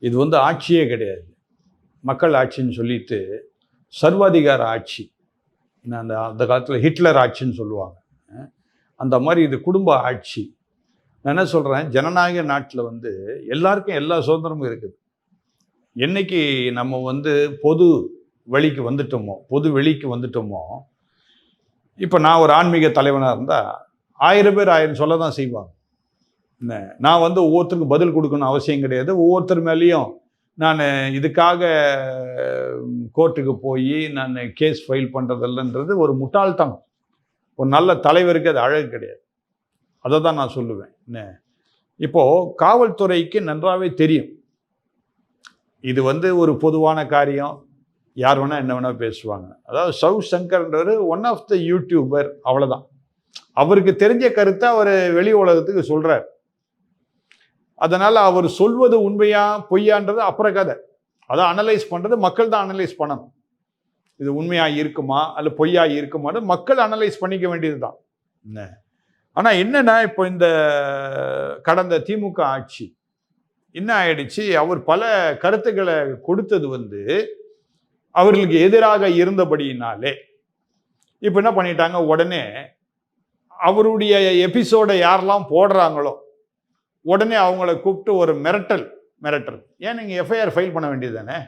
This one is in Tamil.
இது வந்து ஆட்சியே கிடையாது. மக்கள் ஆட்சின்னு சொல்லிட்டு சர்வாதிகார ஆட்சி. அந்த அந்த காலத்தில் ஹிட்லர் ஆட்சின்னு சொல்லுவாங்க. அந்த மாதிரி இது குடும்ப ஆட்சி. நான் என்ன சொல்கிறேன், ஜனநாயக நாட்டில் வந்து எல்லாருக்கும் எல்லா சுதந்திரமும் இருக்குது. என்னைக்கு நம்ம வந்து பொது வெளிக்கு வந்துட்டோமோ, இப்போ நான் ஒரு ஆன்மீக தலைவனாக இருந்தால் 1000 பேர் 1000 சொல்ல தான் செய்வாங்க. என்ன, நான் வந்து ஒவ்வொருத்தருக்கும் பதில் கொடுக்கணும் அவசியம் கிடையாது. ஒவ்வொருத்தர் மேலேயும் நான் இதுக்காக கோர்ட்டுக்கு போய் நான் கேஸ் ஃபைல் பண்ணுறதில்லன்றது ஒரு முட்டாள்தனம். ஒரு நல்ல தலைவருக்கு அது அழகு கிடையாது. அதை தான் நான் சொல்லுவேன். என்ன, இப்போது காவல்துறைக்கு நன்றாகவே தெரியும் இது வந்து ஒரு பொதுவான காரியம், யார் வேணால் என்ன வேணால் பேசுவாங்க. அதாவது சவு சங்கர்ன்றவர் ஒன் ஆஃப் த யூடியூபர், அவ்வளோதான். அவருக்கு தெரிஞ்ச கருத்தை அவர் வெளி உலகத்துக்கு சொல்கிறார். அதனால் அவர் சொல்வது உண்மையா பொய்யான்றது அப்புறம் கதை. அதை அனலைஸ் பண்ணுறது மக்கள் தான் அனலைஸ் பண்ணணும். இது உண்மையாக இருக்குமா அல்ல பொய்யாக இருக்குமான்னு மக்கள் அனலைஸ் பண்ணிக்க வேண்டியது தான். என்ன, ஆனால் என்னென்னா இப்போ இந்த கடந்த திமுக ஆட்சி என்ன ஆயிடுச்சு, அவர் பல கருத்துக்களை கொடுத்தது வந்து அவர்களுக்கு எதிராக இருந்தபடியினாலே இப்போ என்ன பண்ணிட்டாங்க, உடனே அவருடைய எபிசோடை யாரெல்லாம் போடுறாங்களோ உடனே அவங்கள கூப்பிட்டு ஒரு மிரட்டல். ஏன் நீங்கள் எஃப்ஐஆர் ஃபைல் பண்ண வேண்டியது தானே?